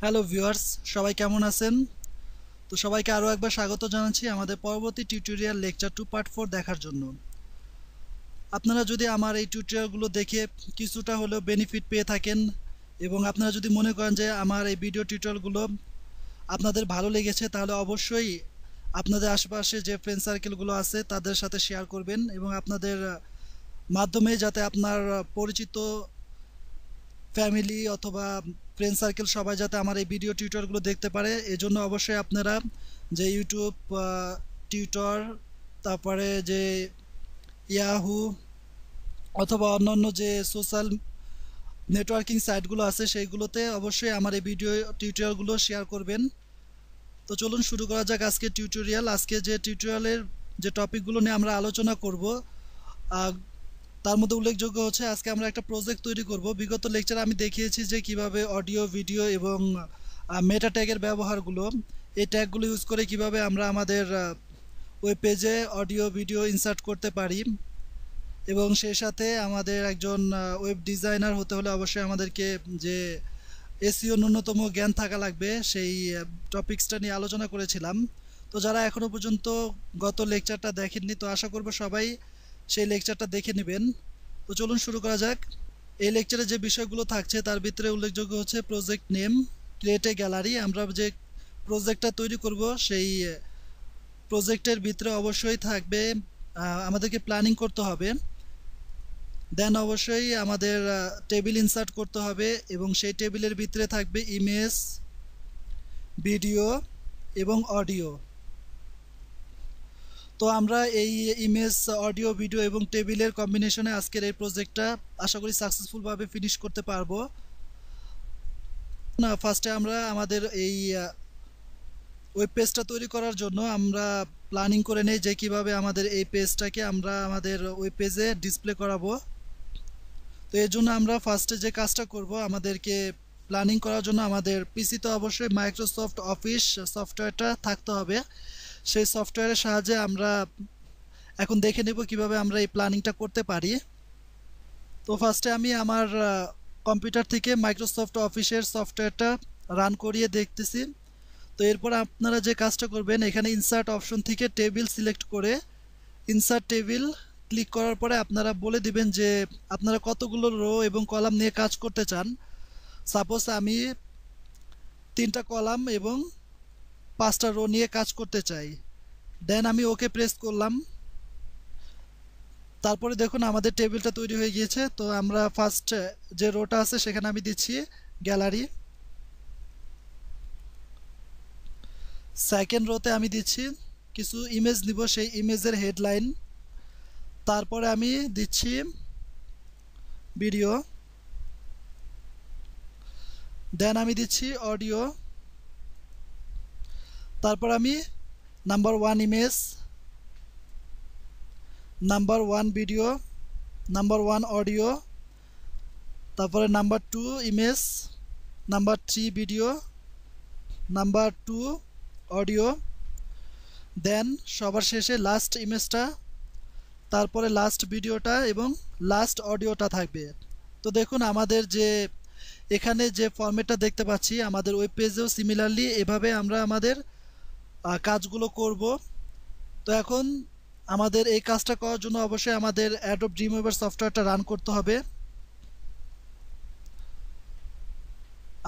Hello viewers, সবাই কেমন আছেন? তো সবাইকে আরও একবার স্বাগত জানাচ্ছি আমাদের পরবর্তী টিউটোরিয়াল লেকচার 2 পার্ট 4 দেখার জন্য। আপনারা যদি আমার এই টিউটোরিয়ালগুলো দেখে কিছুটা হলেও বেনিফিট পেয়ে থাকেন এবং আপনারা যদি মনে করেন যে আমার এই ভিডিও টিউটোরিয়ালগুলো আপনাদের ভালো লেগেছে, তাহলে অবশ্যই আপনাদের আশেপাশে যে ফ্রেন্ড সার্কেলগুলো আছে তাদের সাথে শেয়ার করবেন এবং আপনাদের মাধ্যমে যাতে আপনার পরিচিত ফ্যামিলি অথবা ফ্রেন্ড সার্কেল সবাই যাতে আমার এই ভিডিও টিউটরগুলো দেখতে পারে, এজন্য অবশ্যই আপনারা যে ইউটিউব টিউটর, তারপরে যে ইয়াহু অথবা অন্যান্য যে সোশ্যাল নেটওয়ার্কিং সাইটগুলো আছে সেইগুলোতে অবশ্যই আমার এই ভিডিও টিউটোরিয়ালগুলো শেয়ার করবেন। তো চলুন শুরু করা যাক আজকে টিউটোরিয়াল। আজকে যে টিউটোরিয়ালের যে টপিকগুলো নিয়ে আমরা আলোচনা করব, তার মধ্যে উল্লেখযোগ্য হচ্ছে আজকে আমরা একটা প্রজেক্ট তৈরি করব। বিগত লেকচারে আমি দেখিয়েছি যে কিভাবে অডিও, ভিডিও এবং মেটা ট্যাগের ব্যবহারগুলো, এই ট্যাগগুলো ইউজ করে কিভাবে আমরা আমাদের ওয়েব পেজে অডিও, ভিডিও ইনসার্ট করতে পারি এবং সেই সাথে আমাদের একজন ওয়েব ডিজাইনার হতে হলে অবশ্যই আমাদেরকে যে এসইও ন্যূনতম জ্ঞান থাকা লাগবে, সেই টপিক্সটা নিয়ে আলোচনা করেছিলাম। তো যারা এখনও পর্যন্ত গত লেকচারটা দেখেননি, তো আশা করব সবাই সেই লেকচারটা দেখে নেবেন। তো চলুন শুরু করা যাক। এই লেকচারে যে বিষয়গুলো থাকছে তার ভিতরে উল্লেখযোগ্য হচ্ছে project name, create a gallery. আমরা যে প্রজেক্টটা তৈরি করব সেই প্রজেক্টের ভিতরে অবশ্যই থাকবে, আমাদেরকে প্ল্যানিং করতে হবে। দেন অবশ্যই আমাদের টেবিল ইনসার্ট করতে হবে এবং সেই টেবিলের ভিতরে থাকবে ইমেজ, ভিডিও এবং অডিও। তো আমরা এই ইমেজ, অডিও, ভিডিও এবং টেবিলের কম্বিনেশনে আজকের এই প্রজেক্টটা আশা করি সাকসেসফুলভাবে ফিনিশ করতে পারবো। না, ফার্স্টে আমরা আমাদের এই ওয়েব পেজটা তৈরি করার জন্য আমরা প্ল্যানিং করে নেই যে কিভাবে আমাদের এই পেজটাকে আমরা আমাদের ওয়েব পেজে ডিসপ্লে করাবো। তো এর জন্য আমরা ফার্স্টে যে কাজটা করব, আমাদেরকে প্ল্যানিং করার জন্য আমাদের পিসিতে অবশ্যই মাইক্রোসফট অফিস সফটওয়্যারটা থাকতে হবে। সেই সফটওয়্যারের সাহায্যে আমরা এখন দেখে নেব কিভাবে আমরা এই প্ল্যানিংটা করতে পারি। তো ফার্স্টে আমি আমার কম্পিউটার থেকে মাইক্রোসফট অফিসের সফটওয়্যারটা রান করিয়ে দেখতেছি। তো এরপর আপনারা যে কাজটা করবেন, এখানে ইনসার্ট অপশন থেকে টেবিল সিলেক্ট করে ইনসার্ট টেবিল ক্লিক করার পরে আপনারা বলে দিবেন যে আপনারা কতগুলো রো এবং কলাম নিয়ে কাজ করতে চান। সাপোজ আমি 3টা কলাম এবং 5টা রো নিয়ে কাজ করতে চাই। দেন আমি ওকে প্রেস করলাম। তারপরে দেখুন আমাদের টেবিলটা তৈরি হয়ে গিয়েছে। তো আমরা ফার্স্ট যে রোটা আছে সেখানে আমি দিচ্ছি গ্যালারি, সেকেন্ড রোতে আমি দিচ্ছি কিছু ইমেজ নিব, সেই ইমেজের হেডলাইন। তারপরে আমি দিচ্ছি ভিডিও, দেন আমি দিচ্ছি অডিও, তারপর আমি number 1 image, number 1 video, number 1 audio, তারপরে number 2 image, number 3 video, number 2 audio, then সবার শেষে লাস্ট ইমেজটা, তারপরে লাস্ট ভিডিওটা এবং লাস্ট অডিওটা থাকবে। তো দেখুন আমাদের যে এখানে যে ফরম্যাটটা দেখতে পাচ্ছি, আমাদের ওয়েব পেজেও সিমিলারলি এভাবে আমরা আমাদের কাজগুলো করব। তো এখন আমাদের এই কাজটা করার জন্য অবশ্যই আমাদের অ্যাডোব ড্রিমওয়েভার সফটওয়্যারটা রান করতে হবে।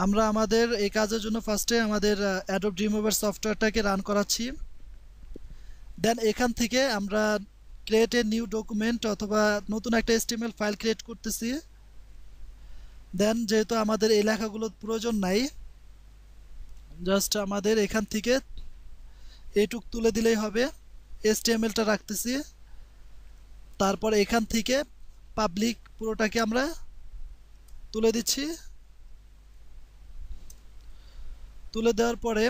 আমরা আমাদের এই কাজের জন্য ফার্স্টে আমাদের অ্যাডোব ড্রিমওয়েভার সফটওয়্যারটাকে রান করাচ্ছি। দেন এখান থেকে আমরা ক্রিয়েট এ নিউ ডকুমেন্ট অথবা নতুন একটা HTML ফাইল ক্রিয়েট করতেছি। দেন যেহেতু আমাদের এই লেখাগুলোর প্রয়োজন নাই, জাস্ট আমাদের এখান থেকে এইটুক তুলে দিলেই হবে। HTMLটা রাখতেছি। তারপর এখান থেকে পাবলিক পুরোটাকে আমরা তুলে দিচ্ছি। তুলে দেওয়ার পরে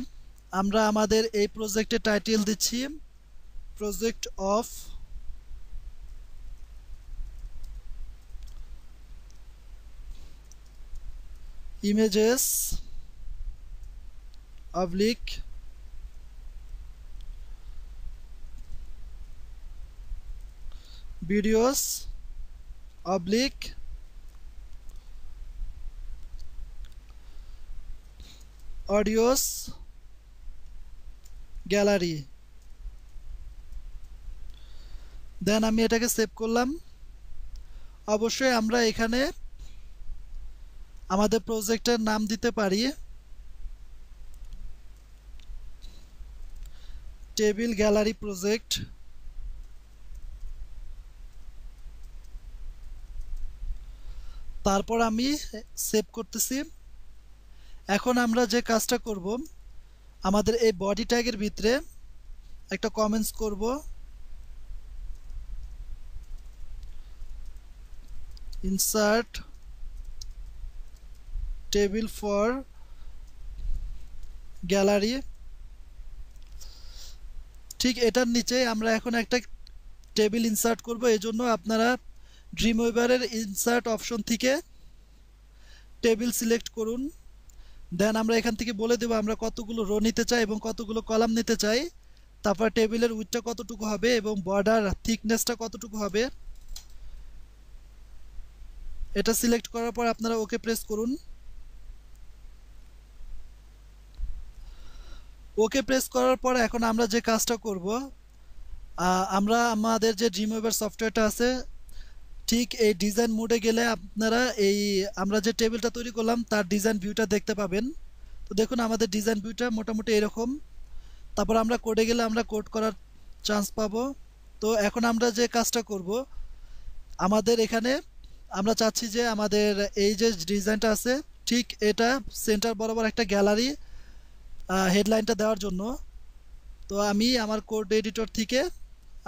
আমরা আমাদের এই প্রজেক্টের টাইটেল দিচ্ছি project of images oblique videos oblique audios gallery, then আমি এটাকে সেভ করলাম। অবশ্যই আমরা এখানে আমাদের প্রজেক্টের নাম দিতে পারি টেবিল গ্যালারি প্রজেক্ট। তারপর আমি সেভ করতেছি। এখন আমরা যে কাজটা করব, আমাদের এই বডি ট্যাগের ভিতরে একটা কমেন্টস করব, ইনসার্ট টেবিল ফর গ্যালারি। ঠিক এটার নিচে আমরা এখন একটা টেবিল ইনসার্ট করব। এই জন্য আপনারা ড্রিমওয়েভারের ইনসার্ট অপশন থেকে টেবিল সিলেক্ট করুন। দেন আমরা এখান থেকে বলে দেব আমরা কতগুলো রো নিতে চাই এবং কতগুলো কলাম নিতে চাই। তারপর টেবিলের উইডথটা কতটুকু হবে এবং বর্ডার থিকনেসটা কতটুকু হবে, এটা সিলেক্ট করার পর আপনারা ওকে প্রেস করুন। ওকে প্রেস করার পর এখন আমরা যে কাজটা করব, আমরা আমাদের যে ড্রিমওয়েভার সফটওয়্যারটা আছে, ঠিক এই ডিজাইন মোডে গেলে আপনারা এই আমরা যে টেবিলটা তৈরি করলাম তার ডিজাইন ভিউটা দেখতে পাবেন। তো দেখুন আমাদের ডিজাইন ভিউটা মোটামুটি এরকম। তারপর আমরা কোডে গেলে আমরা কোড করার চান্স পাবো। তো এখন আমরা যে কাজটা করব, আমাদের এখানে আমরা চাচ্ছি যে আমাদের এই যে ডিজাইনটা আছে ঠিক এটা সেন্টার বরাবর একটা গ্যালারি হেডলাইনটা দেওয়ার জন্য। তো আমি আমার কোড এডিটর থেকে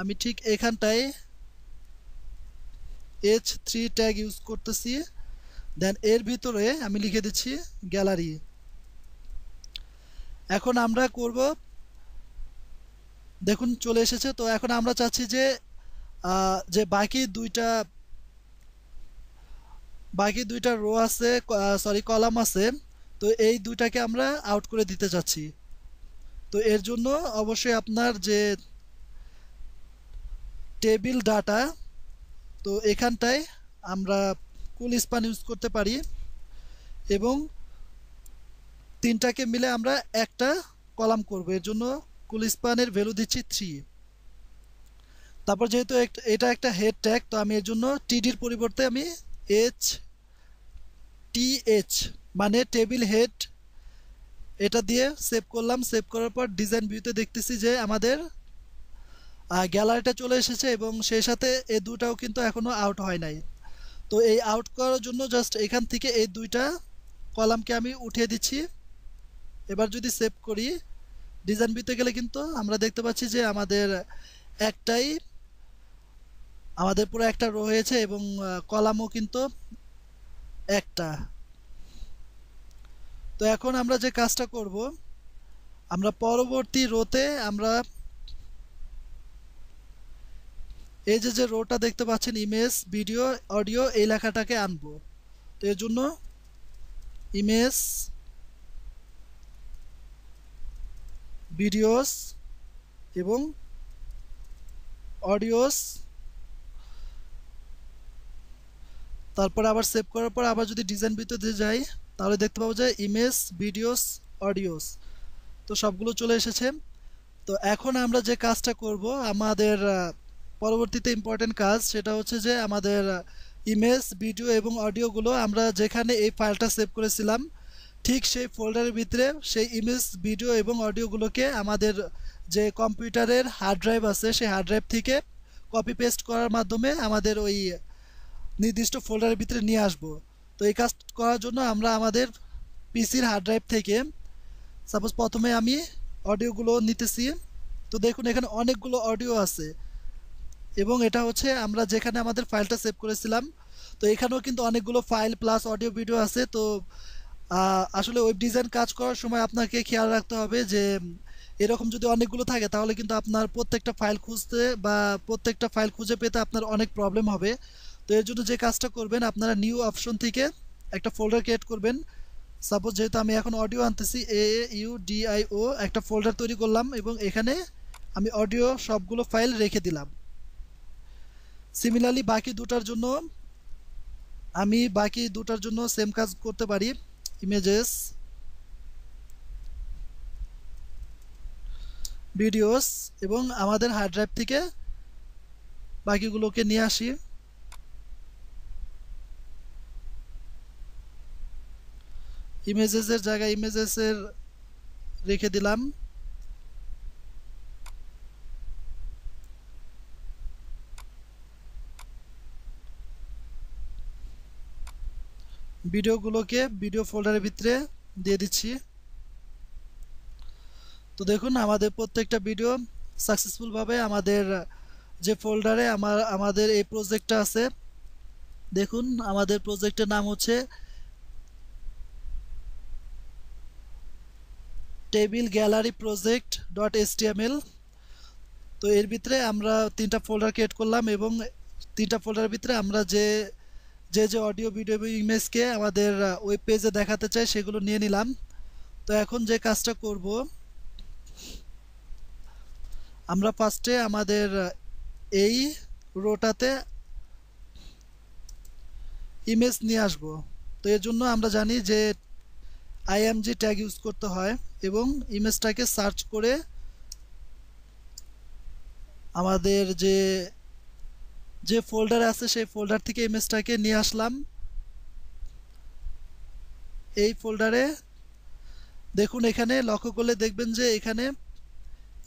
আমি ঠিক এখানটায় H3 ট্যাগ ইউজ করতেছি। দেন এর ভিতরে আমি লিখে দিচ্ছি গ্যালারি। এখন আমরা করব, দেখুন চলে এসেছে। তো এখন আমরা চাচ্ছি যে যে বাকি দুইটা রো আছে, সরি কলাম আছে, তো এই দুইটাকে আমরা আউট করে দিতে চাচ্ছি। তো এর জন্য অবশ্যই আপনার যে টেবিল ডাটা, তো এখানটায় আমরা কুল স্পান ইউজ করতে পারি এবং তিনটাকে মিলে আমরা একটা কলাম করব। এর জন্য কুল স্পানের ভ্যালু দিচ্ছি 3। তারপর যেহেতু এটা একটা হেড ট্যাগ, তো আমি এর জন্য টিডির পরিবর্তে আমি HTH মানে টেবিল হেড এটা দিয়ে সেভ করলাম। সেভ করার পর ডিজাইন ভিউতে দেখতেছি যে আমাদের গ্যালারিটা চলে এসেছে এবং সেই সাথে এই দুটাও কিন্তু এখনো আউট হয় নাই। তো এই আউট করার জন্য জাস্ট এখান থেকে এই দুইটা কলামকে আমি উঠিয়ে দিচ্ছি। এবার যদি সেভ করি, ডিজাইন ভিউতে গেলে কিন্তু আমরা দেখতে পাচ্ছি যে আমাদের পুরো একটা রো হয়েছে এবং কলামও কিন্তু একটা। তো এখন আমরা যে কাজটা করব, আমরা পরবর্তী রোতে আমরা এই যে রোটা দেখতে পাচ্ছেন ইমেজ ভিডিও অডিও এই লেখাটাকে আনবো। তো এর জন্য ইমেজ ভিডিওস এবং অডিওস, তারপর আবার সেভ করার পর আবার যদি ডিজাইন ভিতরে যাই তাহলে দেখতে পাবো যে ইমেজ ভিডিওস অডিওস, তো সবগুলো চলে এসেছে। তো এখন আমরা যে কাজটা করব, আমাদের পরবর্তীতে ইম্পর্টেন্ট কাজ, সেটা হচ্ছে যে আমাদের ইমেজ ভিডিও এবং অডিওগুলো আমরা যেখানে এই ফাইলটা সেভ করেছিলাম ঠিক সেই ফোল্ডারের ভিতরে সেই ইমেজ ভিডিও এবং অডিওগুলোকে আমাদের যে কম্পিউটারের হার্ড ড্রাইভ আছে সেই হার্ড ড্রাইভ থেকে কপি পেস্ট করার মাধ্যমে আমাদের ওই নির্দিষ্ট ফোল্ডারের ভিতরে নিয়ে আসব। তো এই কাজ করার জন্য আমরা আমাদের পিসির হার্ড ড্রাইভ থেকে সাপোজ প্রথমে আমি অডিওগুলো নিতেছি। তো দেখুন এখানে অনেকগুলো অডিও আছে এবং এটা হচ্ছে আমরা যেখানে আমাদের ফাইলটা সেভ করেছিলাম। তো এখানেও কিন্তু অনেকগুলো ফাইল প্লাস অডিও ভিডিও আছে। তো আসলে ওয়েব ডিজাইন কাজ করার সময় আপনাকে খেয়াল রাখতে হবে যে এরকম যদি অনেকগুলো থাকে তাহলে কিন্তু আপনার প্রত্যেকটা ফাইল খুঁজতে বা প্রত্যেকটা ফাইল খুঁজে পেতে আপনার অনেক প্রবলেম হবে। তো এর জন্য যে কাজটা করবেন, আপনারা নিউ অপশন থেকে একটা ফোল্ডার ক্রিয়েট করবেন। সাপোজ যেহেতু আমি এখন অডিও আনতেছি, AUDIO একটা ফোল্ডার তৈরি করলাম এবং এখানে আমি অডিও সবগুলো ফাইল রেখে দিলাম। সিমিলারলি বাকি দুটার জন্য সেম কাজ করতে পারি। ইমেজেস ভিডিওস এবং আমাদের হার্ড ড্রাইভ থেকে বাকিগুলোকে নিয়ে আসি। ইমেজেসের জায়গায় ইমেজেসের রেখে দিলাম। ভিডিওগুলোকে ভিডিও ফোল্ডারের ভিতরে দিয়ে দিচ্ছি। তো দেখুন আমাদের প্রত্যেকটা ভিডিও সাকসেসফুলভাবে আমাদের যে ফোল্ডারে আমাদের এই প্রজেক্টটা আছে, দেখুন আমাদের প্রজেক্টের নাম হচ্ছে টেবিল গ্যালারি প্রজেক্ট .html। তো এর ভিতরে আমরা 3টা ফোল্ডার ক্রিয়েট করলাম এবং 3টা ফোল্ডারের ভিতরে আমরা যে যে অডিও ভিডিও এবং ইমেজকে আমাদের ওয়েব পেজে দেখাতে চাই সেগুলো নিয়ে নিলাম। তো এখন যে কাজটা করব, আমরা ফার্স্টে আমাদের এই রোটাতে ইমেজ নিয়ে আসব। তো এর জন্য আমরা জানি যে img ট্যাগ ইউজ করতে হয় এবং ইমেজটাকে সার্চ করে আমাদের যে ফোল্ডারে আছে সেই ফোল্ডার থেকে ইমেজটাকে নিয়ে আসলাম। এই ফোল্ডারে দেখুন, এখানে লক্ষ্য করলে দেখবেন যে এখানে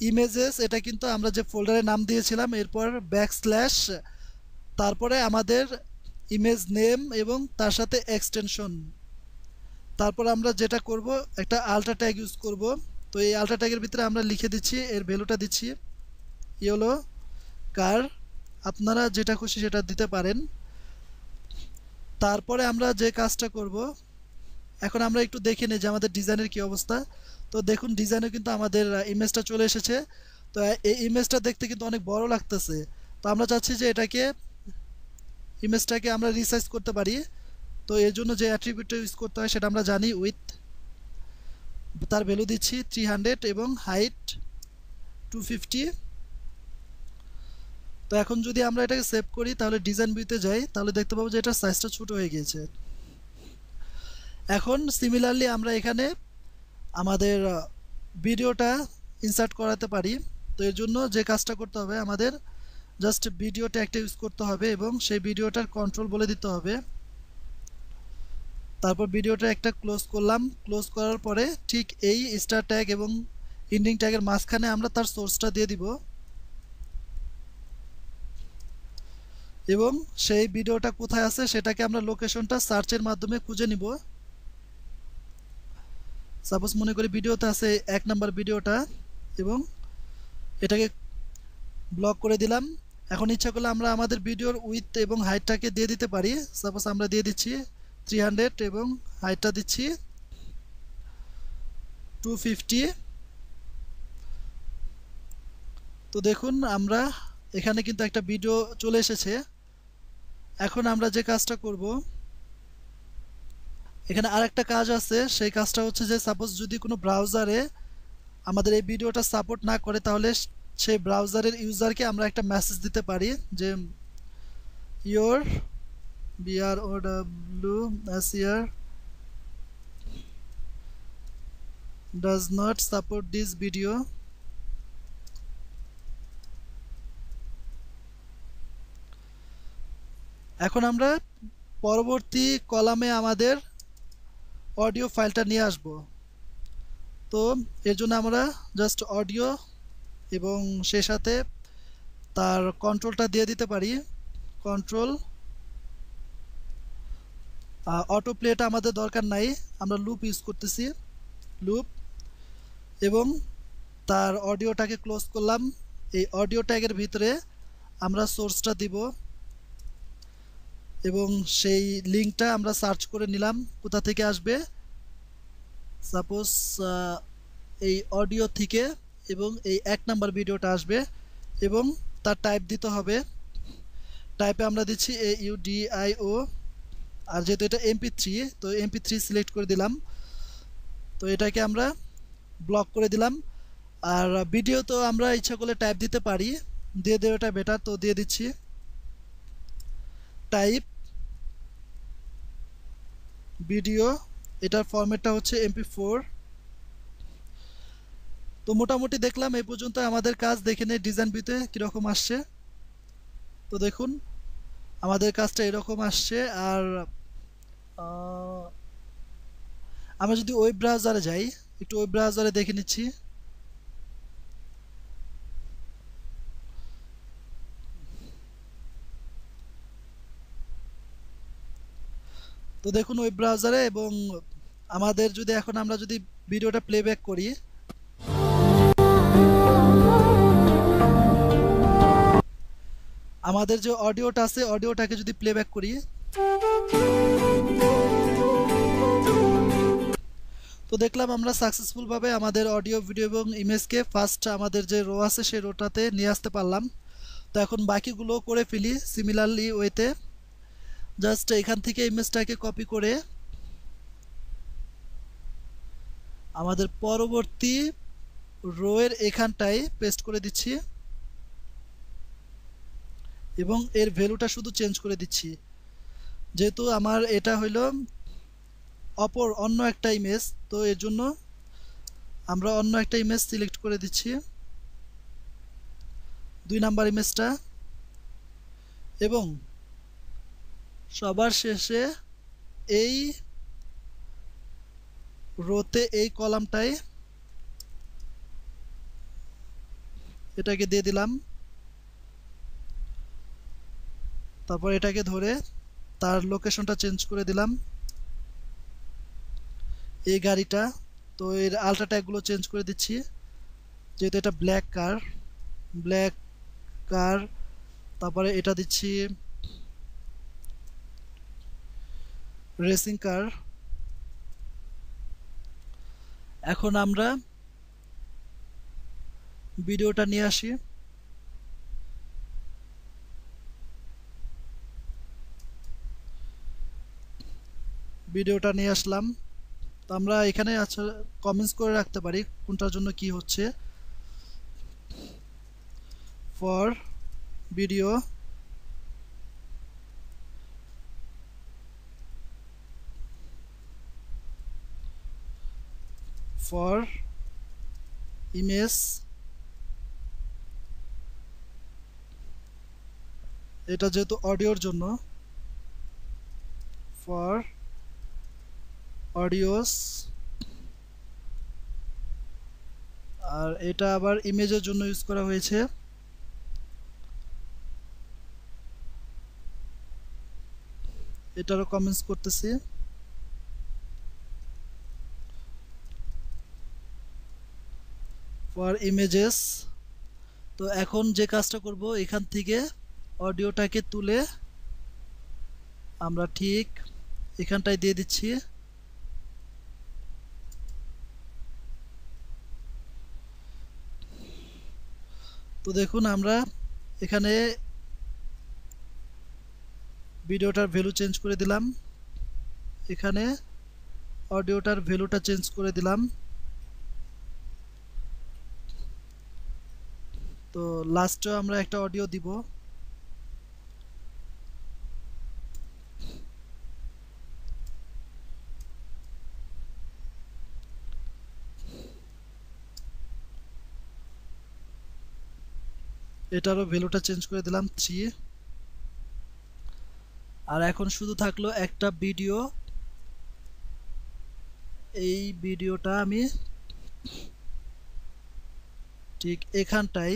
ইমেজেস, এটা কিন্তু আমরা যে ফোল্ডারে নাম দিয়েছিলাম, এরপর ব্যাকস্ল্যাশ, তারপরে আমাদের ইমেজ নেম এবং তার সাথে এক্সটেনশন। তারপর আমরা যেটা করব, একটা আল্ট্রা ট্যাগ ইউজ করব। তো এই আল্ট্রা ট্যাগের ভিতরে আমরা লিখে দিচ্ছি, এর ভ্যালুটা দিচ্ছি ইয়েলো কার, আপনারা যেটা খুশি সেটা দিতে পারেন। তারপরে আমরা যে কাজটা করব, এখন আমরা একটু দেখে নিই যে আমাদের ডিজাইনের কি অবস্থা। তো দেখুন ডিজাইনে কিন্তু আমাদের ইমেজটা চলে এসেছে। তো এই ইমেজটা দেখতে কিন্তু অনেক বড় লাগতেছে। তো আমরা চাচ্ছি যে ইমেজটাকে আমরা রিসাইজ করতে পারি। তো এর জন্য যে অ্যাট্রিবিউটটা ইউজ করতে হয় সেটা আমরা জানি, উইথ, তার ভ্যালু দিচ্ছি 300 এবং হাইট 250। তো এখন যদি আমরা এটাকে সেভ করি, তাহলে ডিজাইন ভিউতে যাই, তাহলে দেখতে পাবো যে এটার সাইজটা ছোট হয়ে গিয়েছে। এখন সিমিলারলি আমরা এখানে আমাদের ভিডিওটা ইনসার্ট করাতে পারি। তো এর জন্য যে কাজটা করতে হবে, আমাদের জাস্ট ভিডিও ট্যাগটা ইউজ করতে হবে এবং সেই ভিডিওটার কন্ট্রোল বলে দিতে হবে। তারপর ভিডিওটা একটা ক্লোজ করলাম। ক্লোজ করার পরে ঠিক এই স্টার ট্যাগ এবং এন্ডিং ট্যাগের মাঝখানে আমরা তার সোর্সটা দিয়ে দিব এবং সেই ভিডিওটা কোথায় আছে সেটাকে আমরা লোকেশনটা সার্চের মাধ্যমে খুঁজে নিব। সাপোজ মনে করি ভিডিওতে আছে 1 নাম্বার ভিডিওটা এবং এটাকে ব্লক করে দিলাম। এখন ইচ্ছা করলে আমরা আমাদের ভিডিওর উইথ এবং হাইটটাকে দিয়ে দিতে পারি। সাপোজ আমরা দিয়ে দিচ্ছি 300 এবং হাইটটা দিচ্ছি 250। তো দেখুন আমরা এখানে কিন্তু একটা ভিডিও চলে এসেছে। এখন আমরা যে কাজটা করব, এখানে আরেকটা কাজ আছে। সেই কাজটা হচ্ছে যে সাপোজ যদি কোনো ব্রাউজারে আমাদের এই ভিডিওটা সাপোর্ট না করে, তাহলে সেই ব্রাউজারের ইউজারকে আমরা একটা মেসেজ দিতে পারি যে your BROWSER does not support this video. এখন আমরা পরবর্তী কলামে আমাদের অডিও ফাইলটা নিয়ে আসব। তো এর জন্য আমরা জাস্ট অডিও এবং সেই সাথে তার কন্ট্রোলটা দিয়ে দিতে পারি। কন্ট্রোল, অটো প্লেটা আমাদের দরকার নাই, আমরা লুপ ইউজ করতেছি, লুপ, এবং তার অডিওটাকে ক্লোজ করলাম। এই অডিও ট্যাগের ভিতরে আমরা সোর্সটা দিব এবং সেই লিঙ্কটা আমরা সার্চ করে নিলাম কোথা থেকে আসবে। সাপোজ এই অডিও থেকে এবং এই 1 নাম্বার ভিডিওটা আসবে এবং তার টাইপ দিতে হবে। টাইপে আমরা দিচ্ছি AUDIO, আর যেহেতু এটা MP3, তো MP3 সিলেক্ট করে দিলাম। তো এটাকে আমরা ব্লক করে দিলাম। আর ভিডিও তো আমরা ইচ্ছা করলে টাইপ দিতে পারি, দিয়ে দেওয়াটা বেটার, তো দিয়ে দিচ্ছি টাইপ ভিডিও। এটার ফরম্যাটটা হচ্ছে MP4। তো মোটামুটি দেখলাম এই পর্যন্ত আমাদের কাজ। দেখে নেই ডিজাইন ভিউতে কীরকম আসছে। তো দেখুন আমাদের কাজটা এরকম আসছে। আর আমরা যদি ওয়েব ব্রাউজারে যাই, একটু ওয়েব ব্রাউজারে দেখে নিচ্ছি। তো দেখুন ওয়েব ব্রাউজারে, এবং আমাদের যদি এখন আমরা যদি ভিডিওটা প্লেব্যাক করি, আমাদের যে অডিওটা আছে অডিওটাকে যদি প্লেব্যাক করি, তো দেখলাম আমরা সাকসেসফুলভাবে আমাদের অডিও, ভিডিও এবং ইমেজকে ফার্স্ট আমাদের যে রো আছে সেই রোটাতে নিয়ে আসতে পারলাম। তো এখন বাকিগুলো করে ফেলি সিমিলারলি ওয়েতে। জাস্ট এখান থেকে ইমেজটাকে কপি করে আমাদের পরবর্তী রোয়ের এখানটায় পেস্ট করে দিচ্ছি, এবং এর ভ্যালুটা শুধু চেঞ্জ করে দিচ্ছি। যেহেতু আমার এটা হইল অন্য একটা ইমেজ, তো এর জন্য আমরা অন্য একটা ইমেজ সিলেক্ট করে দিচ্ছি, 2 নাম্বার ইমেজটা। এবং সবার শেষে এই রোতে এই কলামটায় এটাকে দিয়ে দিলাম। তারপর এটাকে ধরে তার লোকেশনটা চেঞ্জ করে দিলাম, এই গাড়িটা। তো এর আল্ট্রা ট্যাগগুলো চেঞ্জ করে দিচ্ছি, যেহেতু এটা ব্ল্যাক কার। তারপরে এটা দিচ্ছি রেসিং কার। এখন আমরা ভিডিওটা নিয়ে আসি। ভিডিওটা নিয়ে আসলাম। তো আমরা এখানে আচ্ছা কমেন্টস করে রাখতে পারি কোনটার জন্য কি হচ্ছে। ফর ভিডিও ফর ইমেজ, এটা যেহেতু অডিওর জন্য ফর অডিওস, আর এটা আবার ইমেজের জন্য ইউজ করা হয়েছে। এটারও কমেন্টস করতেছি। For images. তো এখন যে কাজটা করব, এখান থেকে অডিওটাকে তুলে আমরা ঠিক এখানটায় দিয়ে দিচ্ছি। তো দেখুন আমরা এখানে ভিডিওটার ভ্যালু চেঞ্জ করে দিলাম, এখানে অডিওটার ভ্যালুটা চেঞ্জ করে দিলাম। তো লাস্টে আমরা একটা অডিও দিব। এটারও ভ্যালুটা চেঞ্জ করে দিলাম 3। আর এখন শুধু থাকলো একটা ভিডিও। এই ভিডিওটা আমি ঠিক এখানটায়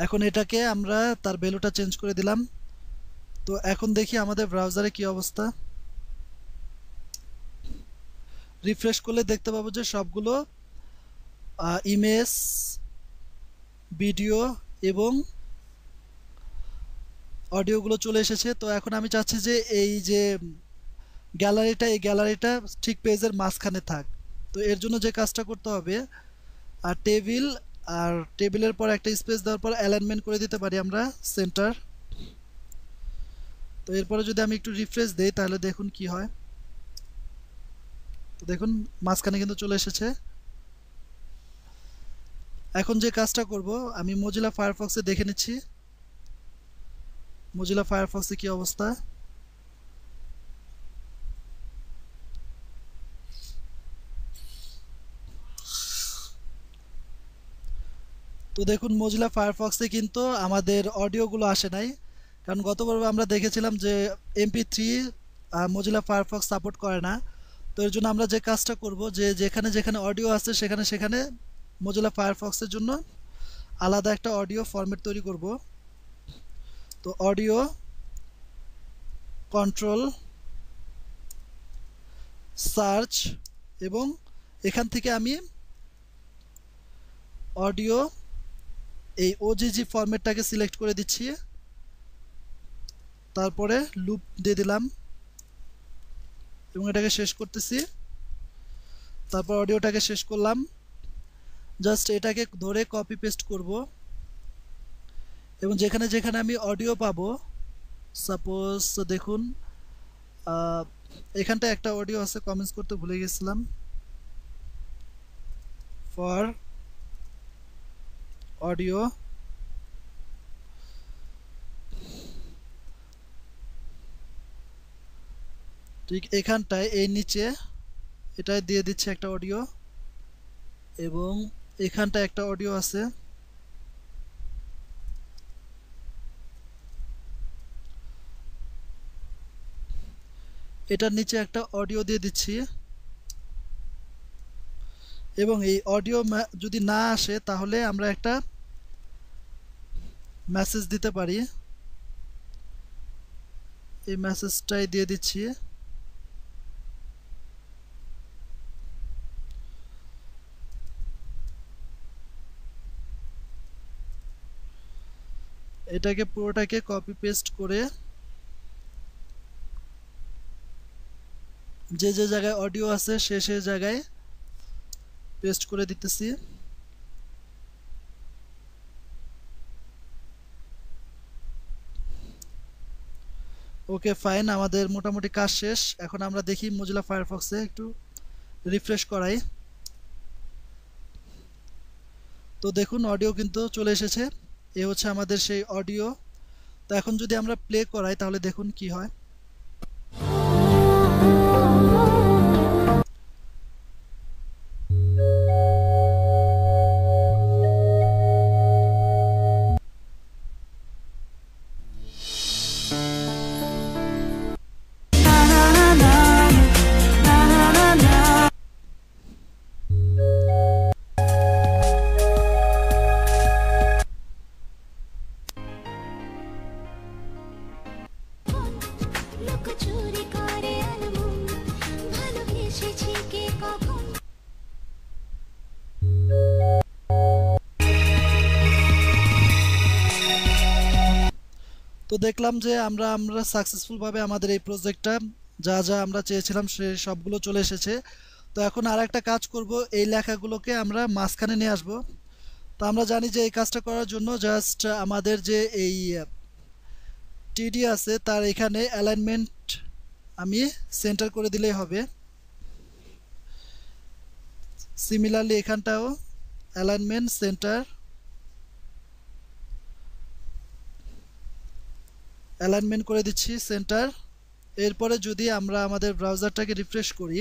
এখন এটাকে আমরা তার ভ্যালুটা চেঞ্জ করে দিলাম। তো এখন দেখি আমাদের ব্রাউজারে কি অবস্থা। রিফ্রেশ করলে দেখতে পাবো যে সবগুলো ইমেজ, ভিডিও এবং অডিওগুলো চলে এসেছে। তো এখন আমি চাচ্ছি যে এই যে এই গ্যালারিটা ঠিক পেজের মাঝখানে থাক। তো এর জন্য যে কাজটা করতে হবে, আর টেবিলের পর একটা স্পেস দেওয়ার পর অ্যালাইনমেন্ট করে দিতে পারি আমরা সেন্টার। তো এরপরে যদি আমি একটু রিফ্রেশ দেই তাহলে দেখুন কি হয়। তো দেখুন মাঝখানে কিন্তু চলে এসেছে। এখন যে কাজটা করব, আমি মজিলা ফায়ারফক্সে দেখে নিচ্ছি মজিলা ফায়ারফক্সে কি অবস্থা। তো দেখুন মজিলা ফায়ারফক্সে কিন্তু আমাদের অডিওগুলো আসে নাই, কারণ গতবার আমরা দেখেছিলাম যে MP3 মজিলা ফায়ারফক্স সাপোর্ট করে না। তো এর জন্য আমরা যে কাজটা করব, যে যেখানে যেখানে অডিও আছে সেখানে সেখানে মজিলা ফায়ারফক্সের জন্য আলাদা একটা অডিও ফরম্যাট তৈরি করব। তো অডিও কন্ট্রোল সার্চ, এবং এখান থেকে আমি অডিও এই ওজিজি ফরম্যাটটাকে সিলেক্ট করে দিচ্ছি, তারপরে লুপ দিয়ে দিলাম এবং এটাকে শেষ করতেছি। তারপর অডিওটাকে শেষ করলাম, জাস্ট এটাকে ধরে কপি পেস্ট করব এবং যেখানে যেখানে আমি অডিও পাবো, সাপোজ দেখুন এখানটা একটা অডিও আছে, কমেন্টস করতে ভুলে গেছিলাম, ফর অডিও, ঠিক এখানটায় এই নিচে এটাই দিয়ে দিচ্ছে একটা অডিও, এবং এখানটা একটা অডিও আছে, এটার নিচে একটা অডিও দিয়ে দিচ্ছি। এবং এই অডিও যদি না আসে তাহলে আমরা একটা মেসেজ দিতে পারি, এই মেসেজটাই দিয়ে দিচ্ছি। এটাকে পুরোটাকে কপি পেস্ট করে যে যে জায়গায় অডিও আছে সে জায়গায় পেস্ট করে দিতেছি। ওকে ফাইন, আমাদের মোটামুটি কাজ শেষ। এখন আমরা দেখি মজিলা ফায়ারফক্সে একটু রিফ্রেশ করাই। তো দেখুন অডিও কিন্তু চলে এসেছে, এ হচ্ছে আমাদের সেই অডিও। তো এখন যদি আমরা প্লে করাই তাহলে দেখুন কি হয়। তো দেখলাম যে আমরা সাকসেসফুলভাবে আমাদের এই প্রজেক্টটা যা যা আমরা চেয়েছিলাম সে সবগুলো চলে এসেছে। তো এখন আর একটা কাজ করব, এই লেখাগুলোকে আমরা মাঝখানে নিয়ে আসব। তো আমরা জানি যে এই কাজটা করার জন্য জাস্ট আমাদের যে এই টিডি আছে তার এখানে অ্যালাইনমেন্ট আমি সেন্টার করে দিলেই হবে। সিমিলারলি এখানটাও অ্যালাইনমেন্ট সেন্টার, অ্যালাইনমেন্ট করে দিচ্ছি সেন্টার। এরপরে যদি আমরা আমাদের ব্রাউজারটাকে রিফ্রেশ করি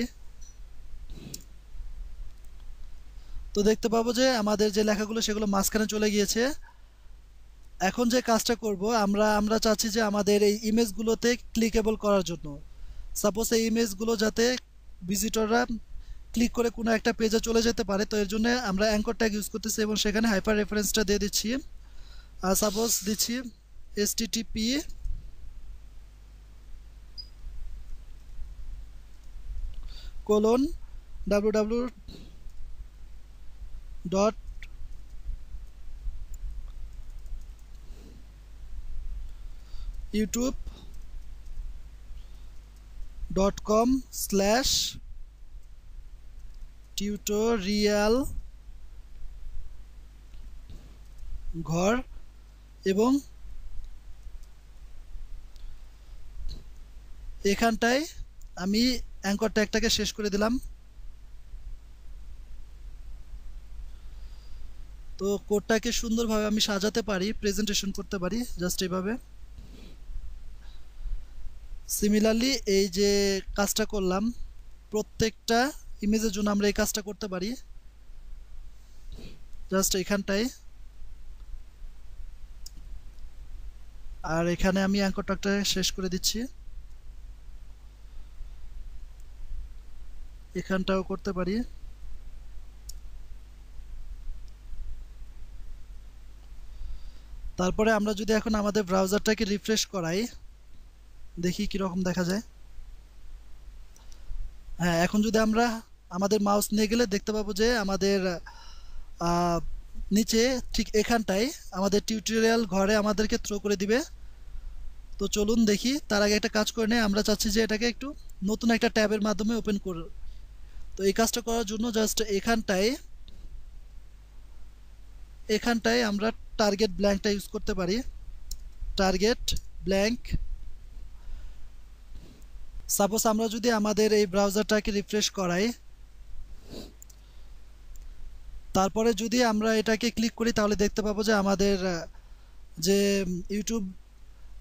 তো দেখতে পাবো যে আমাদের যে লেখাগুলো সেগুলো মাঝখানে চলে গিয়েছে। এখন যে কাজটা করব, আমরা চাচ্ছি যে আমাদের এই ইমেজগুলোতে ক্লিকেবল করার জন্য, সাপোজ এই ইমেজগুলো যাতে ভিজিটররা ক্লিক করে কোনো একটা পেজে চলে যেতে পারে। তো এর জন্য আমরা অ্যাঙ্কর ট্যাগ ইউজ করতেছি এবং সেখানে হাইপার রেফারেন্সটা দিয়ে দিচ্ছি। আর সাপোজ দিচ্ছি http www dot YouTube .com /tutorial ঘর, এবং এখানটায় আমি অ্যাঙ্কর ট্যাগটাকে শেষ করে দিলাম। তো কোডটাকে সুন্দরভাবে আমি সাজাতে পারি, প্রেজেন্টেশন করতে পারি জাস্ট এইভাবে। সিমিলারলি এই যে কাজটা করলাম, প্রত্যেকটা ইমেজের জন্য আমরা এই কাজটা করতে পারি জাস্ট এখানটায়। আর এখানে আমি অ্যাঙ্কর ট্যাগটা শেষ করে দিচ্ছি, এখানটাও করতে পারি। তারপরে আমরা যদি এখন আমাদের ব্রাউজারটাকে রিফ্রেশ করাই, দেখি কিরকম দেখা যায়। হ্যাঁ, এখন যদি আমরা আমাদের মাউস নিয়ে গেলে দেখতে পাবো যে আমাদের নিচে ঠিক এখানটায় আমাদের টিউটোরিয়াল ঘরে আমাদেরকে থ্রো করে দিবে। তো চলুন দেখি, তার আগে একটা কাজ করে নেই। আমরা চাচ্ছি যে এটাকে একটু নতুন একটা ট্যাবের মাধ্যমে ওপেন করব। তো এই কাজটা করার জন্য জাস্ট এখানটায় আমরা টার্গেট ব্ল্যাঙ্কটা ইউজ করতে পারি। Target blank. সাপোজ আমরা যদি আমাদের এই ব্রাউজারটাকে রিফ্রেশ করাই, তারপরে যদি আমরা এটাকে ক্লিক করি, তাহলে দেখতে পাবো যে আমাদের যে ইউটিউব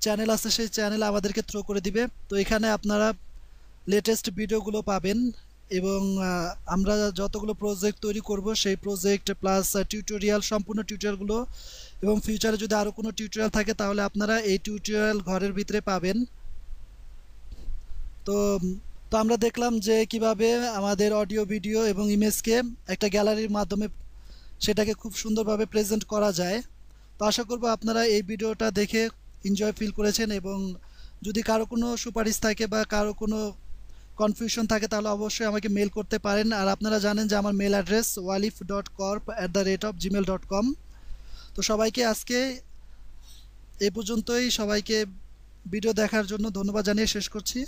চ্যানেল আছে সেই চ্যানেল আমাদেরকে থ্রো করে দিবে। তো এখানে আপনারা লেটেস্ট ভিডিওগুলো পাবেন এবং আমরা যতগুলো প্রজেক্ট তৈরি করব সেই প্রজেক্ট প্লাস টিউটোরিয়াল, সম্পূর্ণ টিউটোরিয়ালগুলো, এবং ফিউচারে যদি আরও কোনো টিউটোরিয়াল থাকে তাহলে আপনারা এই টিউটোরিয়াল ঘরের ভিতরে পাবেন। তো তো আমরা দেখলাম যে কিভাবে আমাদের অডিও, ভিডিও এবং ইমেজকে একটা গ্যালারির মাধ্যমে সেটাকে খুব সুন্দরভাবে প্রেজেন্ট করা যায়। তো আশা করব আপনারা এই ভিডিওটা দেখে এনজয় ফিল করেছেন, এবং যদি কারো কোনো সুপারিশ থাকে বা কারো কোনো কনফিউশন থাকে তাহলে অবশ্যই আমাকে মেল করতে পারেন। আর আপনারা জানেন যে আমার মেল অ্যাড্রেস walif.corp@gmail.com। তো সবাইকে আজকে এই পর্যন্তই, সবাইকে ভিডিও দেখার জন্য ধন্যবাদ জানিয়ে শেষ করছি।